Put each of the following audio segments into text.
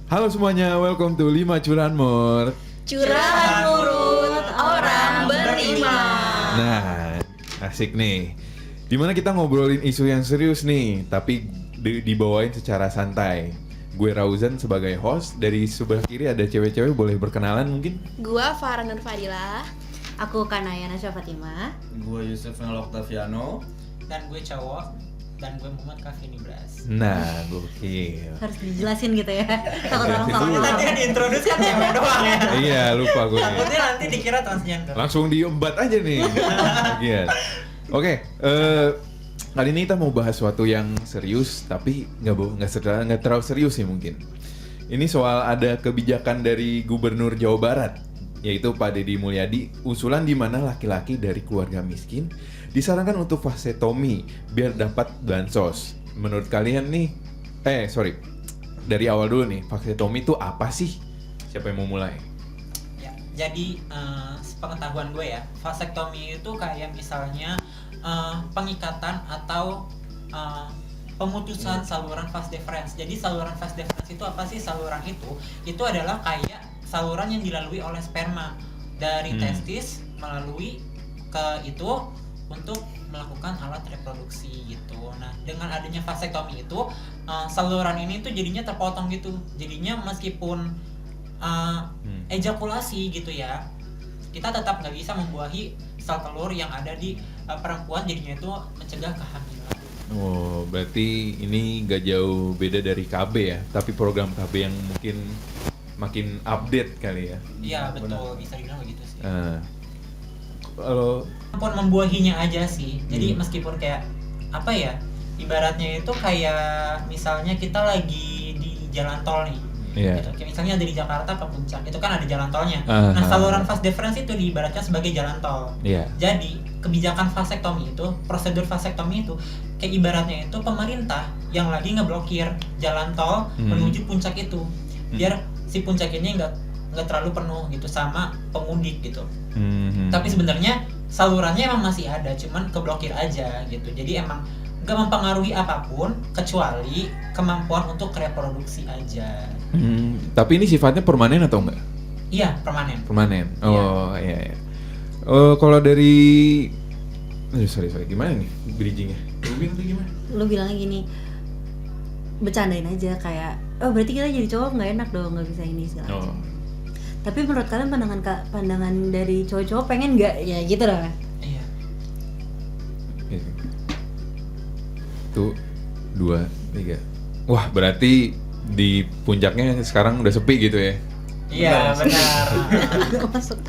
Halo semuanya, welcome to 5 Curahan Mur. Curahan Murut Orang Berlima. Nah, asik nih. Dimana kita ngobrolin isu yang serius nih, tapi dibawain secara santai. Gue Rauzan sebagai host, dari sebelah kiri ada cewek-cewek, boleh berkenalan mungkin? Gua Farah Nur Fadila. Aku Kanaya Nasya Fatima. Gue Yusuf Nol Octaviano. Dan gue cowok. Dan gue Muhammad Kafini Bras. Nah, gokil. Harus dijelasin gitu ya. Takut orang salah. Kita tadi diintroduce kan cewek doang ya. Iya, lupa gue nih. Takutnya nanti dikira transgender. Langsung diembat aja nih. Iya. Oke, kali ini kita mau bahas sesuatu yang serius, tapi nggak terlalu serius sih mungkin. Ini soal ada kebijakan dari Gubernur Jawa Barat, yaitu Pak Deddy Mulyadi, usulan di mana laki-laki dari keluarga miskin disarankan untuk vasektomi biar dapat bansos. Menurut kalian nih, dari awal dulu nih, vasektomi itu apa sih? Siapa yang mau mulai? Ya, jadi sepengetahuan gue ya, vasektomi itu kayak misalnya pengikatan atau pemutusan saluran vas deferens. Jadi saluran vas deferens itu apa sih? Saluran itu adalah kayak saluran yang dilalui oleh sperma dari testis melalui ke itu untuk melakukan alat reproduksi gitu. Nah, dengan adanya vasektomi itu saluran ini tuh jadinya terpotong gitu. Jadinya meskipun ejakulasi gitu ya, kita tetap nggak bisa membuahi sel telur yang ada di perempuan, jadinya itu mencegah kehamilan. Oh, berarti ini gak jauh beda dari KB ya, tapi program KB yang mungkin makin update kali ya. Iya betul, bisa dibilang begitu sih. Kalau Kemampuan membuahinya aja sih. Jadi meskipun kayak apa ya, ibaratnya itu kayak misalnya kita lagi di jalan tol nih. Gitu. Kayak misalnya dari Jakarta ke Puncak, itu kan ada jalan tolnya. Nah, saluran vas deferens itu diibaratkan sebagai jalan tol. Jadi kebijakan vasektomi itu, prosedur vasektomi itu kayak ibaratnya itu pemerintah yang lagi ngeblokir jalan tol menuju puncak itu, biar si puncak ini nggak terlalu penuh gitu sama pemudik gitu. Tapi sebenarnya salurannya emang masih ada, cuman keblokir aja gitu. Jadi emang nggak mempengaruhi apapun kecuali kemampuan untuk reproduksi aja. Tapi ini sifatnya permanen atau enggak? Iya, permanen. Permanen. Oh, iya. Kalau dari sorry, gimana nih bridgingnya? Lu bilangnya gini, bercandain aja kayak, oh berarti kita jadi cowok nggak enak dong, nggak bisa ini segala. Tapi menurut kalian pandangan dari cowok-cowok pengen nggak ya gitu loh? Iya. 1, 2, 3. Wah, berarti di puncaknya sekarang udah sepi gitu ya? Iya, benar. Masuk.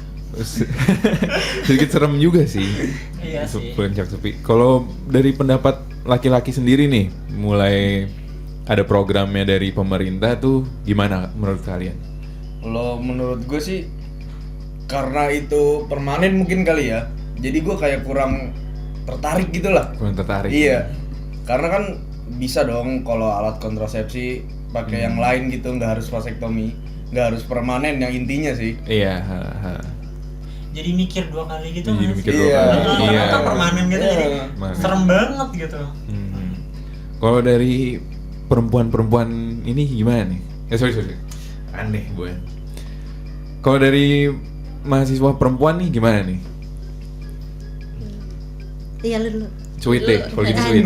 Sedikit serem juga sih. Iya sih. Puncak sepi. Kalau dari pendapat laki-laki sendiri nih, mulai ada programnya dari pemerintah tuh gimana menurut kalian? Kalau menurut gue sih karena itu permanen mungkin kali ya. Jadi gue kayak kurang tertarik gitu lah. Kurang tertarik. Iya. Karena kan bisa dong kalau alat kontrasepsi pakai yang lain gitu, nggak harus vasektomi, nggak harus permanen yang intinya sih. Iya. Jadi mikir 2 kali gitu Jadi nggak mikir sih? 2 kali. Iya. Kan permanen gitu, jadi Permanen. serem banget gitu. Kalau dari perempuan-perempuan ini gimana nih? Sorry. Aneh gue. Kalau dari mahasiswa perempuan nih gimana nih? Iya lu dulu. Sweet deh, kalau gitu sweet.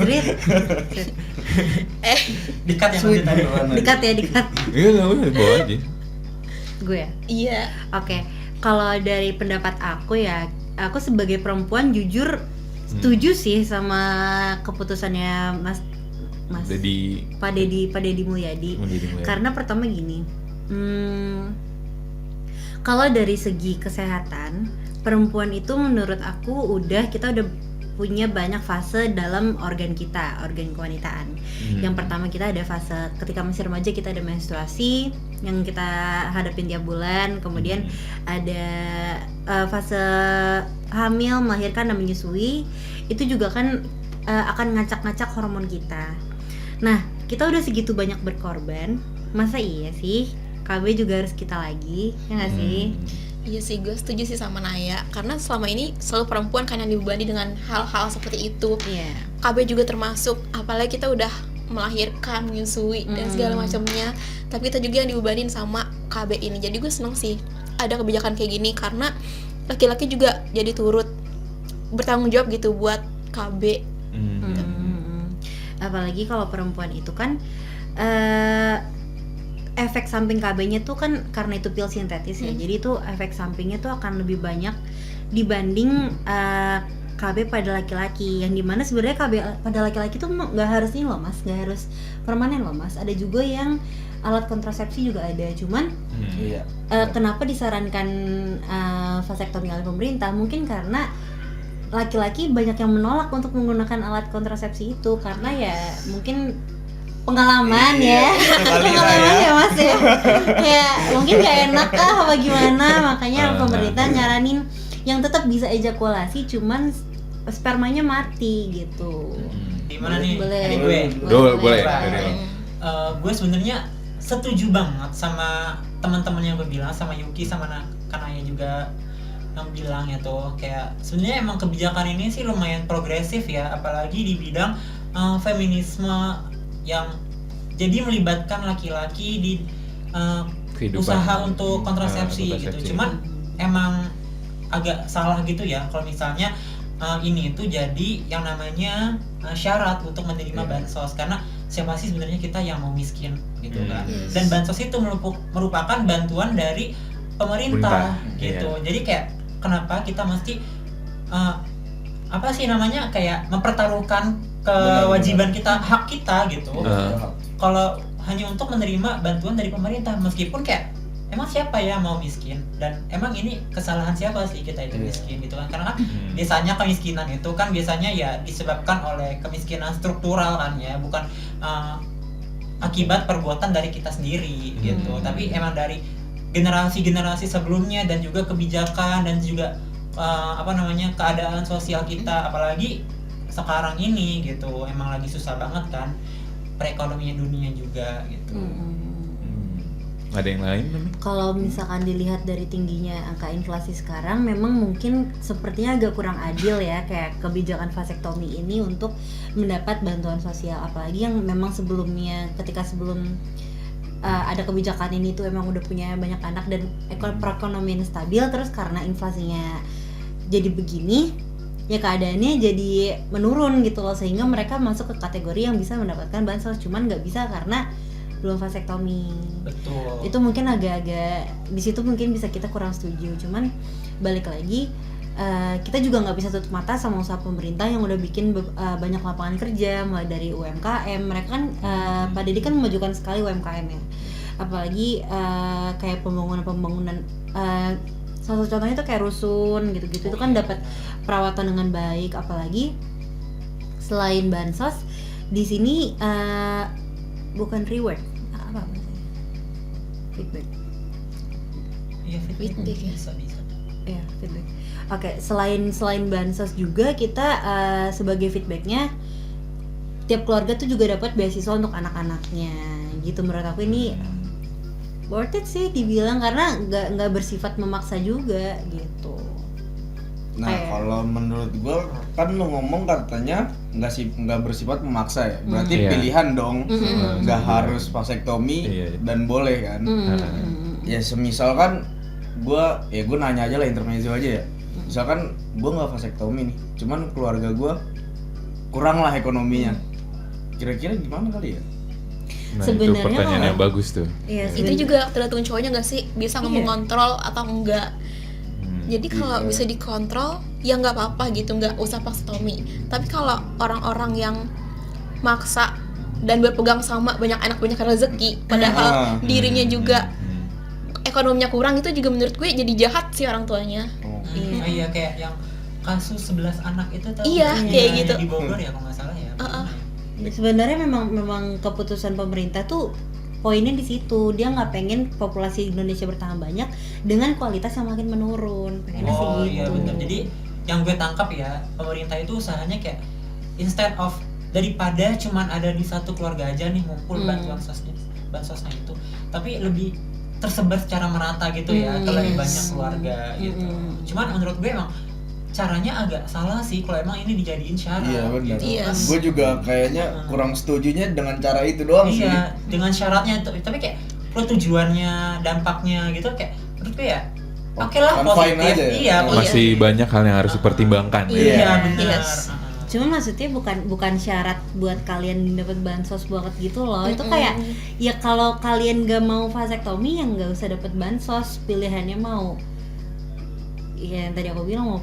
Dikat yang nanti tadi. Dikat. Iya, nggak usah, bawa aja. Gue ya. Iya. Oke. Kalau dari pendapat aku ya, aku sebagai perempuan jujur setuju sih sama keputusannya Pak Deddy Mulyadi. Karena pertama gini, kalau dari segi kesehatan, perempuan itu menurut aku kita udah punya banyak fase dalam organ kewanitaan. Yang pertama kita ada fase ketika masih remaja, kita ada menstruasi yang kita hadapin tiap bulan. Kemudian ada fase hamil, melahirkan dan menyusui. Itu juga kan akan ngacak-ngacak hormon kita. Nah, kita udah segitu banyak berkorban, masa iya sih KB juga harus kita lagi, ya nggak sih? Iya sih, gue setuju sih sama Naya. Karena selama ini selalu perempuan kan yang dibebani dengan hal-hal seperti itu. Iya. KB juga termasuk, apalagi kita udah melahirkan, menyusui dan segala macamnya. Tapi itu juga yang dibebanin sama KB ini. Jadi gue seneng sih ada kebijakan kayak gini karena laki-laki juga jadi turut bertanggung jawab gitu buat KB. Apalagi kalau perempuan itu kan efek samping KB-nya tuh kan karena itu pil sintetis ya. Jadi itu efek sampingnya tuh akan lebih banyak dibanding KB pada laki-laki. Yang dimana sebenarnya KB pada laki-laki tuh nggak harus ini loh mas, nggak harus permanen loh mas. Ada juga yang alat kontrasepsi juga ada. Cuman kenapa disarankan vasektomi oleh pemerintah? Mungkin karena laki-laki banyak yang menolak untuk menggunakan alat kontrasepsi itu karena ya mungkin pengalaman ya mas ya mungkin gak enak apa gimana, makanya pemerintah nyaranin yang tetap bisa ejakulasi cuman spermanya mati gitu. Gimana nih? Boleh. Gue sebenarnya setuju banget sama teman-teman yang gue bilang, sama Yuki sama Kanaya juga yang bilangnya tuh kayak sebenarnya emang kebijakan ini sih lumayan progresif ya, apalagi di bidang feminisme yang jadi melibatkan laki-laki di usaha untuk kontrasepsi gitu. Cuman emang agak salah gitu ya kalau misalnya ini itu jadi yang namanya syarat untuk menerima bansos, karena siapa sih sebenarnya kita yang mau miskin gitu kan. Dan bansos itu merupakan bantuan dari pemerintah gitu. Jadi kayak kenapa kita mesti apa sih namanya kayak mempertaruhkan kewajiban kita, hak kita gitu. Kalau hanya untuk menerima bantuan dari pemerintah, meskipun kayak emang siapa ya mau miskin, dan emang ini kesalahan siapa sih kita itu miskin gitu kan. Karena kan biasanya kemiskinan itu kan biasanya ya disebabkan oleh kemiskinan struktural kan ya, bukan akibat perbuatan dari kita sendiri gitu. Tapi emang dari generasi-generasi sebelumnya dan juga kebijakan dan juga keadaan sosial kita, apalagi sekarang ini gitu emang lagi susah banget kan perekonomian dunia juga gitu. Ada yang lain? Kalau misalkan dilihat dari tingginya angka inflasi sekarang, memang mungkin sepertinya agak kurang adil ya kayak kebijakan vasektomi ini untuk mendapat bantuan sosial, apalagi yang memang sebelumnya ketika sebelum ada kebijakan ini tuh emang udah punya banyak anak dan perekonomian stabil, terus karena inflasinya jadi begini ya keadaannya jadi menurun gitu loh, sehingga mereka masuk ke kategori yang bisa mendapatkan bansos, cuman nggak bisa karena belum vasektomi. Betul. Itu mungkin agak-agak di situ mungkin bisa kita kurang setuju, cuman balik lagi kita juga nggak bisa tutup mata sama usaha pemerintah yang udah bikin banyak lapangan kerja, mulai dari UMKM. Mereka kan Pak Deddy kan memajukan sekali UMKM ya, apalagi kayak pembangunan salah satu contohnya tuh kayak rusun gitu-gitu, itu kan dapat perawatan dengan baik. Apalagi selain bansos di sini bukan reward, apa feedback. Iya, feedback ya. Bisa. Ya, feedback. Oke, selain bansos juga kita sebagai feedbacknya tiap keluarga tuh juga dapat beasiswa untuk anak-anaknya gitu. Menurut aku ini worth it sih dibilang, karena nggak bersifat memaksa juga gitu. Nah kalau menurut gue kan lu ngomong katanya nggak bersifat memaksa ya, berarti pilihan dong, nggak harus vasektomi dan boleh kan. Ya semisal kan gue nanya aja lah, intermezzo aja ya. Misalkan gue nggak vasektomi nih, cuman keluarga gue kurang lah ekonominya, kira-kira gimana kali ya? Nah, itu pertanyaan yang bagus tuh. Iya, itu juga tergantung cowoknya nggak sih bisa mengontrol atau enggak. Jadi kalau bisa dikontrol ya nggak apa-apa gitu, nggak usah vasektomi. Tapi kalau orang-orang yang maksa dan berpegang sama banyak anak banyak rezeki, padahal dirinya juga ekonominya kurang, itu juga menurut gue jadi jahat sih orang tuanya. Iya kayak yang kasus 11 anak itu tahu. Iya, kayak gitu. Di Bogor ya kalau nggak salah ya. Sebenarnya memang keputusan pemerintah tuh poinnya di situ, dia nggak pengen populasi Indonesia bertambah banyak dengan kualitas yang makin menurun. Pengennya sih gitu. Iya benar. Jadi yang gue tangkap ya, pemerintah itu usahanya kayak instead of daripada cuman ada di satu keluarga aja nih ngumpul bansosnya itu, tapi lebih tersebar secara merata gitu ya ke lebih banyak keluarga gitu. Cuman menurut gue emang caranya agak salah sih kalau emang ini dijadiin syarat. Iya benar. gitu. Iya. Gue juga kayaknya kurang setujunya dengan cara itu doang sih. Iya, dengan syaratnya tapi kayak kalau tujuannya, dampaknya gitu kayak menurut gue ya oke lah kan fine positif. aja ya. Iya, Masih banyak hal yang harus dipertimbangkan. Iya, Iya. benar. Yes. Cuma maksudnya bukan syarat buat kalian dapat bansos banget gitu loh. Itu kayak ya kalau kalian gak mau vasektomi ya nggak usah dapat bansos. Pilihannya mau ya yang tadi aku bilang mau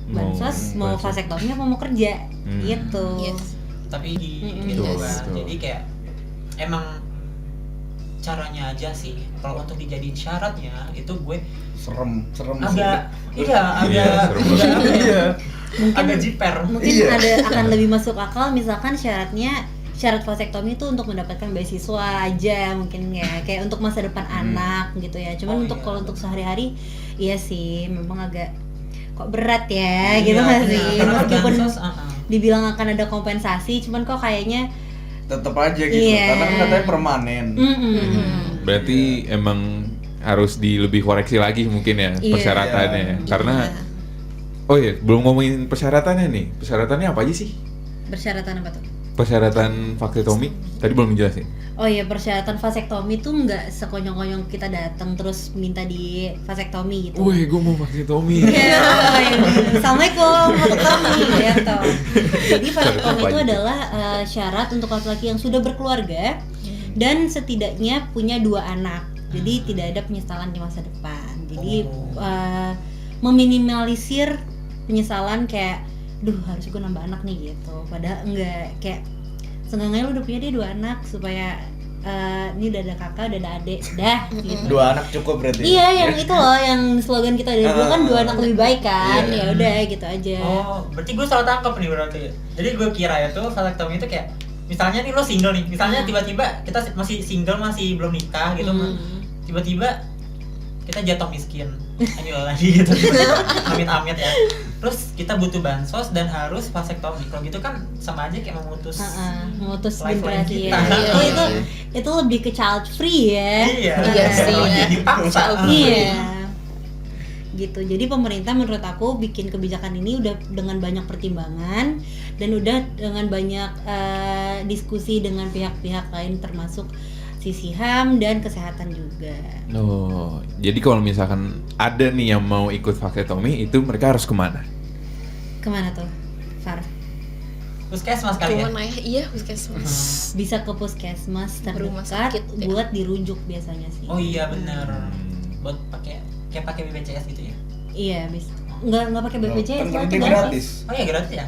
bansos, mau vasektomi apa mau kerja gitu. Yes. Tapi Mm-mm. gitu Betul, kan. betul. Jadi kayak emang caranya aja sih. Kalau untuk dijadiin syaratnya itu gue Serem agak sih. agak serem agak banget. apa ya? Iya. Agak jiper. Mungkin Iya. akan lebih masuk akal misalkan syarat vasektomi itu untuk mendapatkan beasiswa aja mungkin ya, kayak untuk masa depan anak gitu ya. Cuman Oh, untuk iya. kalau untuk sehari-hari iya sih memang agak kok berat ya Iya, gitu nggak benar. sih, Karena meskipun bansos, dibilang akan ada kompensasi cuman kok kayaknya Tetep aja gitu. Iya. Karena kan katanya permanen. Berarti emang harus lebih koreksi lagi mungkin ya Iya. persyaratannya. Iya. Karena oh iya, belum ngomongin persyaratannya nih. Persyaratannya apa aja sih? persyaratan apa tuh? Persyaratan vasektomi tadi belum dijelasin. Oh iya, persyaratan vasektomi tuh nggak sekonyong-konyong kita datang terus minta di vasektomi gitu. Wih, gue mau vasektomi. Iya, assalamualaikum, vasektomi gitu. Jadi vasektomi Apa itu aja? adalah syarat untuk laki-laki yang sudah berkeluarga dan setidaknya punya 2 anak. Jadi tidak ada penyesalan di masa depan. Jadi meminimalisir penyesalan kayak, duh harus gue nambah anak nih gitu. Padahal enggak, kayak seenggaknya lu udah punya dia 2 anak supaya ini udah ada kakak, udah ada adik, dah gitu. 2 anak cukup berarti. Iya, yang itu loh, yang slogan kita dari dulu kan 2 anak lebih baik kan. Iya. Ya udah gitu aja. Oh, berarti gue salah tangkap nih berarti. Jadi gue kira ya tuh vasektomi itu kayak misalnya nih lo single nih. Misalnya tiba-tiba kita masih single, masih belum nikah gitu. Tiba-tiba kita jatuh miskin. Ayo lagi gitu. Amit-amit ya. Terus kita butuh bansos dan harus vasektomi. Kalau gitu kan sama aja kayak memutus Memutus lifeline generasi kita. ya. Iya. Itu lebih ke child free ya. Iya. Iya sih. Dipaksa. Iya. Gitu. Jadi pemerintah menurut aku bikin kebijakan ini udah dengan banyak pertimbangan dan udah dengan banyak diskusi dengan pihak-pihak lain termasuk sisi HAM dan kesehatan juga. Oh, jadi kalau misalkan ada nih yang mau ikut vasektomi itu mereka harus kemana? Kemana tuh, Far? Puskesmas kali ya. Cuman iya puskesmas. Bisa ke puskesmas Rumah terdekat sakit, ya. buat dirujuk biasanya sih. Oh iya benar. Buat pakai kayak pakai BPJS gitu ya. Iya, bisa. Nggak pakai BPJS, Kan itu ini gratis. Oh iya gratis ya.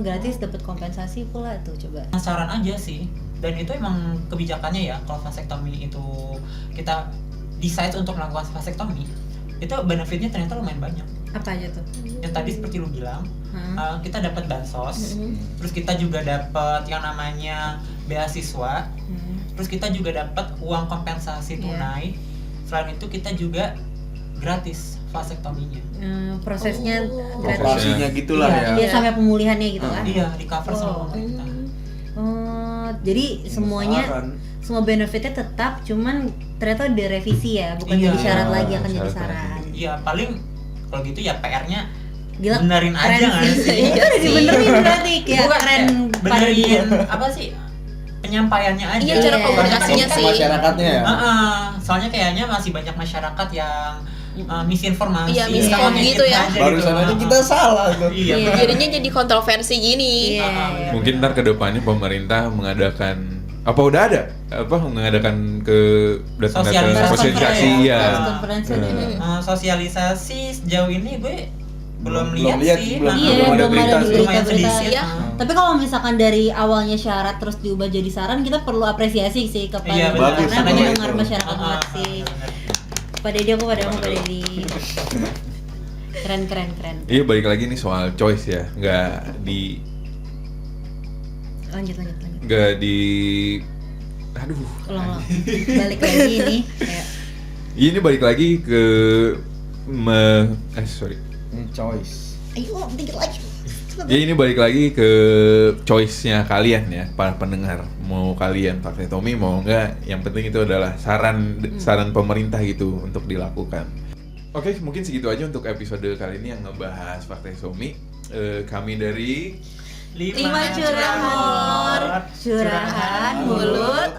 Gratis, dapat kompensasi pula tuh, coba. Penasaran aja sih. Dan itu emang kebijakannya ya kalau vasektomi itu kita decide untuk melakukan vasektomi itu benefitnya ternyata lumayan banyak. Apa aja tuh? Yang tadi seperti lu bilang kita dapat bansos, terus kita juga dapat yang namanya beasiswa, terus kita juga dapat uang kompensasi tunai. Selain itu kita juga gratis vasektominya. Prosesnya gratis. Operasinya gitulah Iya. ya. Iya, sampai pemulihannya gitu kan? Iya, di cover sama Wow. pemerintah. Jadi semuanya semua benefitnya tetap, cuman ternyata direvisi ya, bukan Iya. jadi syarat lagi, akan jadi Syarat saran. Iya, paling kalau gitu ya PR-nya Gila, benerin aja keren nggak sih? Itu udah dibenerin berarti ya, Bukan, keren benerin apa sih penyampaiannya aja. Iya, cara komunikasinya Ke sih. masyarakatnya ya. Soalnya kayaknya masih banyak masyarakat yang misinformasi. Iya, miskom Kayak gitu ya. aja Barusan aja kita salah tuh. Iya. Iya. Jadinya jadi kontroversi gini. Iya. Mungkin ntar ke depannya pemerintah mengadakan udah ada mengadakan Sosialisasi. sosialisasi ya. Konferensi. Sosialisasi sejauh ini gue belum Belum lihat lihat sih. sih, belum Iya, ada belum berita ada sih. Lumayan sedih berita-berita. sih. Iya. Tapi kalau misalkan dari awalnya syarat terus diubah jadi saran, kita perlu apresiasi sih kepada Iya, benar. Bagus, karena bagus. mendengar masyarakat sih. Pak Dedi, aku padamu Pak Dedi. Keren. Iya, balik lagi nih soal choice ya, nggak di aduh. Ulang. Balik lagi nih. Kayak Ini balik lagi ke sorry. Ini choice. Ayo, dikit lagi. Ya ini balik lagi ke choice-nya kalian ya, para pendengar. Mau kalian vasektomi mau enggak, yang penting itu adalah saran pemerintah gitu untuk dilakukan. Oke, mungkin segitu aja untuk episode kali ini yang ngebahas Vaktesomi. Kami dari 5 curahan mulut